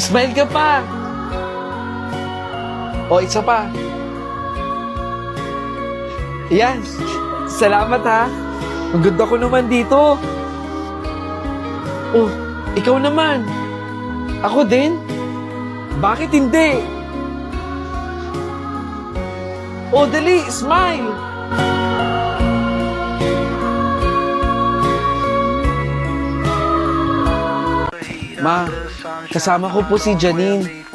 Smile ka pa. O, isa pa. Yan. Salamat ha. Ang ganda ko naman dito. Oh, ikaw naman. Ako din? Bakit hindi? Oh, dali, smile. Ma, kasama ko po si Janine.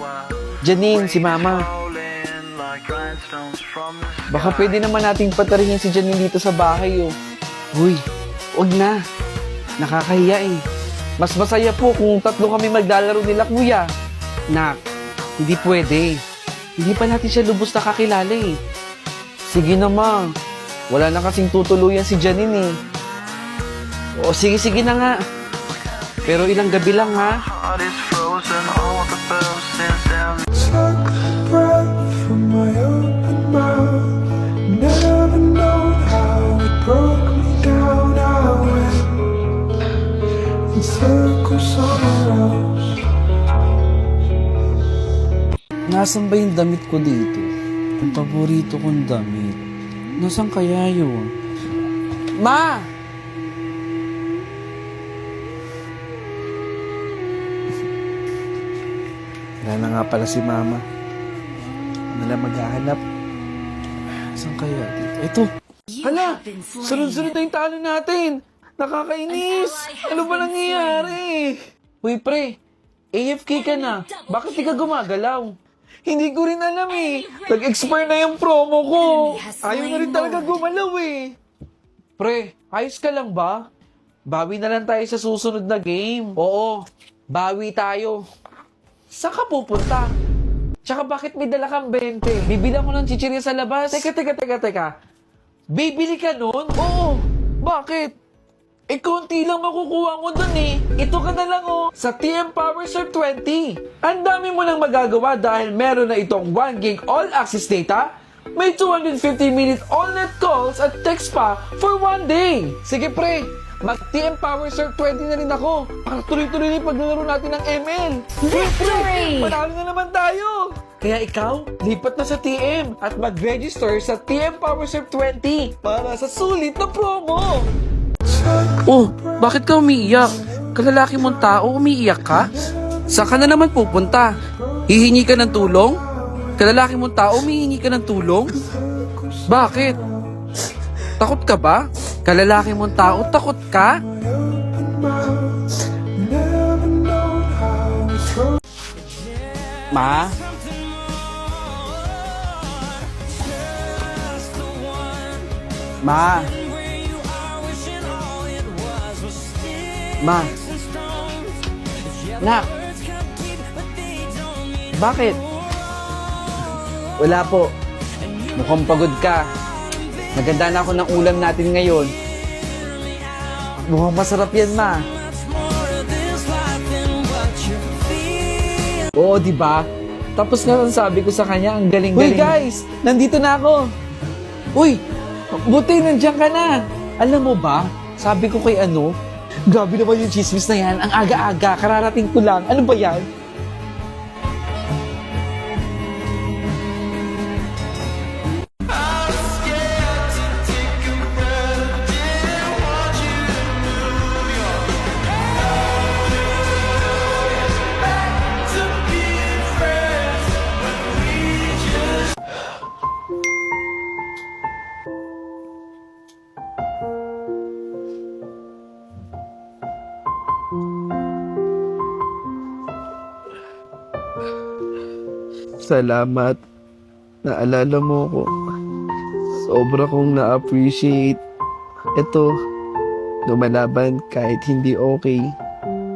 Janine, si Mama. Baka pwede naman nating patarihin si Janine dito sa bahay, oh. Uy, wag na. Nakakahiya eh. Mas masaya po kung tatlo kami maglalaro nila, kuya. Nak, hindi pwede. Hindi pa natin siya lubos nakakilala eh. Sige na, Ma. Wala na kasing tutuluyan si Janine eh. O, sige na nga. Pero ilang gabi lang, ha? Took a breath from my open mouth. Never known how it broke me down. I went in circles somewhere else. Nasaan ba yung damit ko dito? Ang paborito kong damit. Nasaan kaya yun? Ma! Wala na nga pala si Mama. Ano na maghahanap? Saan kaya dito? Ito! Hala! Sunod-sunod na yung talo natin! Nakakainis! Ano ba nangyayari? Uy, pre! AFK ka na. Bakit di ka gumagalaw? Hindi ko rin alam eh. Nag-expire na yung promo ko. Ayaw na rin talaga gumalaw eh. Pre, ayos ka lang ba? Bawi na lang tayo sa susunod na game. Oo, bawi tayo. Saan ka pupunta? Tsaka bakit may dala kang 20? Bibilang ko ng chichirya sa labas. Teka. Bibili ka nun? Oo. Bakit? Eh, konti lang makukuha ko dun eh. Ito ka na lang oh. Sa TM Power Surf 20. Ang dami mo nang magagawa dahil meron na itong 1 gig all-access data, may 250-minute all-net calls at text pa for 1 day. Sige pre, mag-TM Power Surf 20 na rin ako. Para tuloy-tuloy na yung paglalaro natin ng ML. Victory! Panalo na naman tayo! Kaya ikaw, lipat na sa TM at mag-register sa TM Power Surf 20 para sa sulit na promo! Oh, bakit ka umiiyak? Kalalaki mong tao, umiiyak ka? Saan ka na naman pupunta? Hihingi ka ng tulong? Kalalaki mong tao, humihingi ka ng tulong? Bakit? Takot ka ba? Kalalaki mong tao, takot ka? Ma? Ma? Ma? Nak? Bakit? Wala po. Mukhang pagod ka. Naganda na ako ng ulam natin ngayon. Mukhang masarap yan, Ma. Oo, di ba? Tapos nga sabi ko sa kanya, ang galing-galing. Uy, guys! Nandito na ako! Uy! Buti, nandiyan ka na! Alam mo ba, sabi ko kay grabe naman yung chismis na yan. Ang aga-aga, kararating ko lang. Ano ba yan? Salamat. Naalala mo ko. Sobra kong na-appreciate. Ito, lumalaban kahit hindi okay.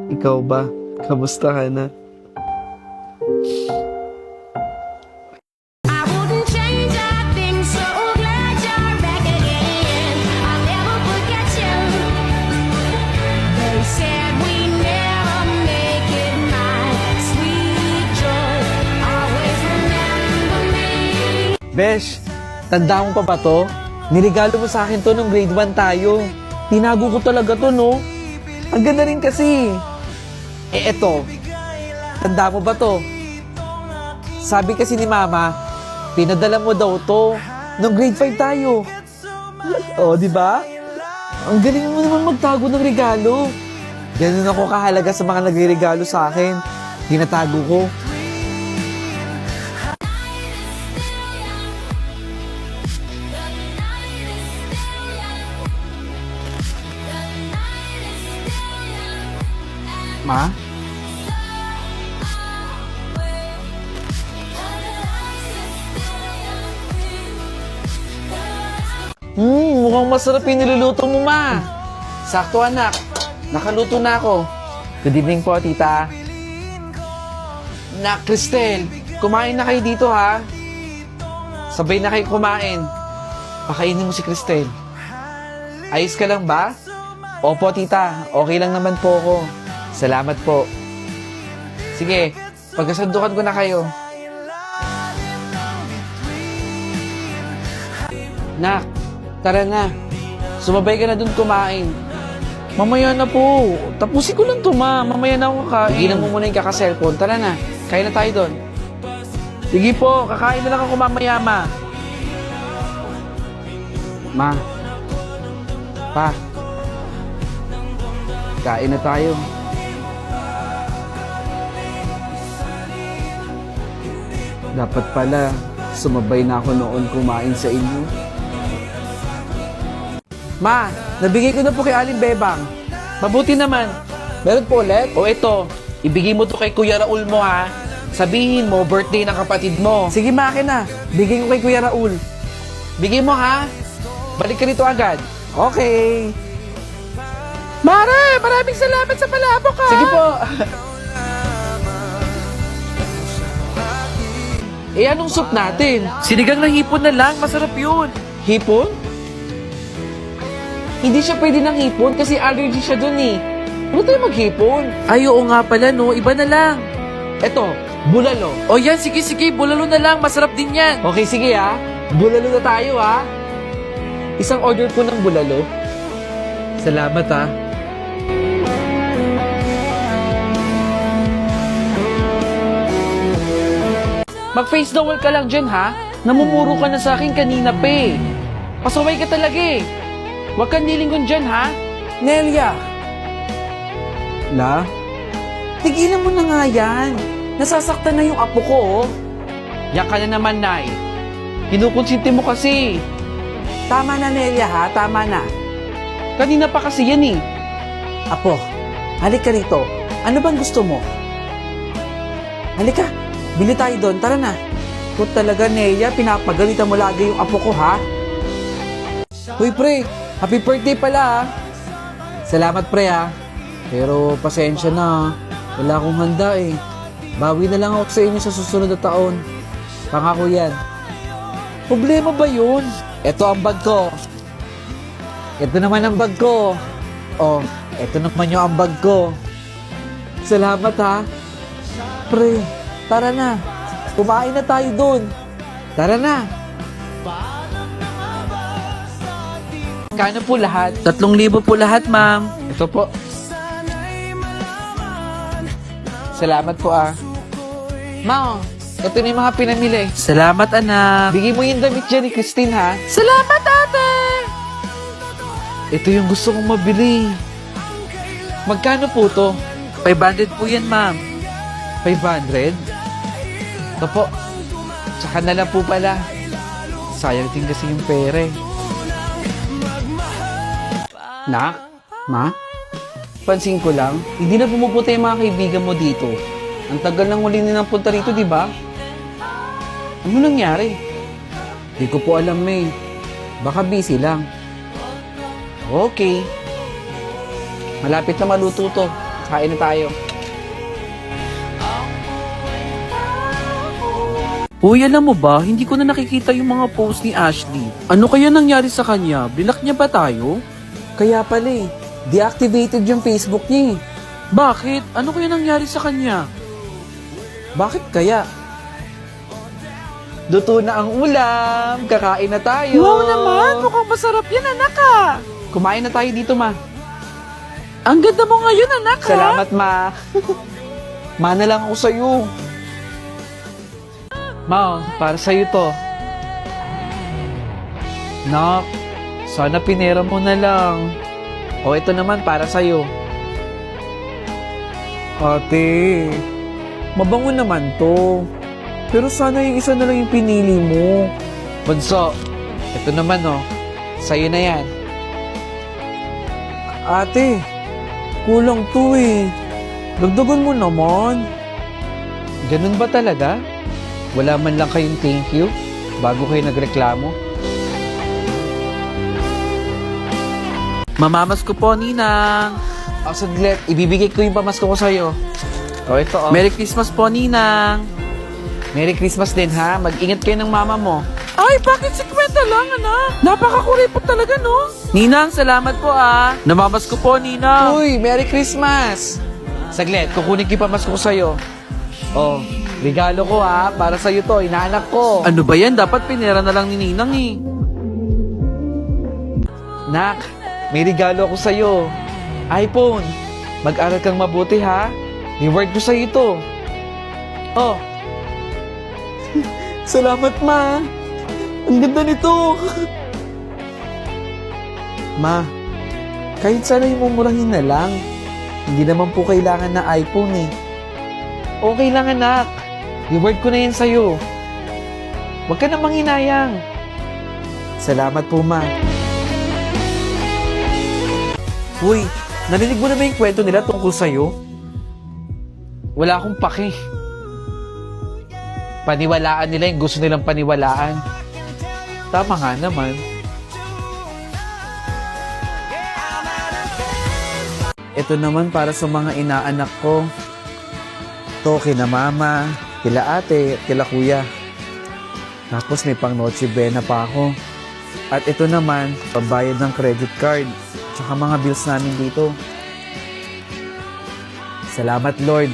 Ikaw ba? Kamusta ka na? I wouldn't change a thing, so glad you're back again. I'll never forget you. They said we never make it, my sweet joy. Always remember me. Besh, tanda mo pa ba to? Niregalo mo sa akin to nung grade 1 tayo. Tinago ko talaga to, no? Ang ganda rin kasi. Eh, eto. tanda mo ba to? Sabi kasi ni Mama, pinadala mo daw to nung grade 5 tayo. Oh, di ba? Ang galing mo naman magtago ng regalo. Ganun ako kahalaga sa mga nagre-regalo sa akin. Tinatago ko. Ma? Mukhang masarap yung niluluto mo, Ma. Sakto, anak. Nakaluto na ako. Good evening po, tita. Nak, Cristel, kumain na kayo dito, ha? Sabay na kayo kumain. Pakainin mo si Cristel. Ayos ka lang ba? Opo, tita. Okay lang naman po ako. Salamat po. Sige, pagkasandukan ko na kayo. Nak, tara na. Sumabay ka na dun kumain. Mamaya na po. Tapusin ko lang to, Ma. Mamaya na ako kakain. Higilan mo muna yung kaka-cellphone. Tara na. Kain na tayo doon. Sige po. Kakain na lang ako mamaya, Ma. Ma. Pa. Kain na tayo. Dapat pala, sumabay na ako noon kumain sa inyo. Ma, nabigay ko na po kay Aling Bebang. Mabuti naman. Meron po ulit? O ito, ibigay mo to kay Kuya Raul mo, ha. Sabihin mo, birthday ng kapatid mo. Sige, Ma, akin na. Bigay ko kay Kuya Raul. Bigay mo, ha. Balik ka rito agad. Okay. Mare, maraming salamat sa palabok, ha. Sige po. Anong soup natin? Sinigang na hipon na lang, masarap yun. Hipon? Hindi siya pwede ng hipon kasi allergy siya dun eh. Ano tayo maghipon? Ay, oo nga pala no, iba na lang. Eto, bulalo. O yan, sige, bulalo na lang, masarap din yan. Okay, sige ha. Bulalo na tayo ha. Isang order po ng bulalo. Salamat ha. Mag-face the wall ka lang dyan, ha? Namumuro ka na sa akin kanina pa eh. Pasaway ka talaga eh. Huwag kang nilingon dyan, ha? Nelia! La? Tigilan mo na nga yan. Nasasaktan na yung apo ko, oh. Yan ka na naman, Nay. Kinukonsinti mo kasi. Tama na, Nelia, ha? Tama na. Kanina pa kasi yan eh. Apo, halik ka rito. Ano bang gusto mo? Halika. Bili tayo doon, tara na. Kung talaga, Neya, pinapagalitan mo lagi yung apo ko, ha? Uy, pre, happy birthday pala, ha? Salamat, pre, ha? Pero, pasensya na, wala akong handa, eh. Bawi na lang ako sa inyo sa susunod na taon. Pangako yan. Problema ba yun? Ito ang bag ko. Ito naman ang bag ko. Oh, ito naman yung ambag ko. Salamat, ha? Pre, tara na. Kumain na tayo doon. Tara na. Kano po lahat? 3,000 po lahat, ma'am. Ito po. Salamat po, ah. Ma, ito na yung mga pinamili. Salamat, anak. Bigay mo yung damit dyan ni Christine, ha? Salamat, ate. Ito yung gusto kong mabili. Magkano po to? 500 po yan, ma'am. 500? Ito po. Tsaka na lang po pala. Sayang din kasi yung pere. Nak? Ma? Pansin ko lang, hindi na pumupunta yung mga kaibigan mo dito. Ang tagal nang huli nilang punta rito, di ba? Ano nangyari? Di ko po alam, eh. Baka busy lang. Okay. Malapit na maluto to. Kain na tayo. Uy, alam mo ba, hindi ko na nakikita yung mga post ni Ashley. Ano kaya nangyari sa kanya? Block niya ba tayo? Kaya pala eh. Deactivated yung Facebook niya eh. Bakit? Ano kaya nangyari sa kanya? Bakit kaya? Luto na ang ulam. Kakain na tayo. Wow naman, mukhang masarap yan, anak ah. Kumain na tayo dito, ma. Ang ganda mo ngayon, anak ha? Salamat, ma. Mana lang ako sa'yo. Ma, para sa'yo to. Nak, sana pinera mo na lang. O, ito naman para sa'yo. Ate, mabango naman to. Pero sana yung isa na lang yung pinili mo. Bunso, ito naman sa'yo na yan. Ate, kulang to eh. Dagdagan mo naman. Ganun ba talaga? Wala man lang kayong thank you bago kayo nagreklamo? Mamamas ko po, Ninang. O, saglit. Ibibigay ko yung pamasko ko sa'yo. O, ito Merry Christmas po, Ninang. Merry Christmas din, ha? Mag-ingat kayo ng mama mo. Ay, bakit 50 lang, anak? Napakakuripot talaga, no? Ninang, salamat po, Namamas ko po, Ninang. Uy, Merry Christmas. Saglit, kukunin ko yung pamasko ko sa'yo. Oh, regalo ko, para sa'yo to, inaanak ko. Ano ba yan? Dapat pinera na lang ni Ninang, eh. Nak, may regalo ako sa'yo. iPhone. Mag-aral kang mabuti, ha? Reward ko sa'yo to. Oh. Salamat, Ma. Ang ganda nito. Ma, kahit sana yung mumurahin na lang. Hindi naman po kailangan na iPhone, eh. Okay lang, anak. Reward ko na yan sa'yo. Huwag ka na manghinayang. Salamat po, Ma. Uy, narinig mo na ba yung kwento nila tungkol sa'yo? Wala akong pake. Paniwalaan nila yung gusto nilang paniwalaan. Tama nga naman. Ito naman para sa mga inaanak ko. Ito kina mama, kila ate, kila kuya. Tapos may pang Noche Buena pa ako. At ito naman, pambayad ng credit card. Tsaka mga bills namin dito. Salamat, Lord.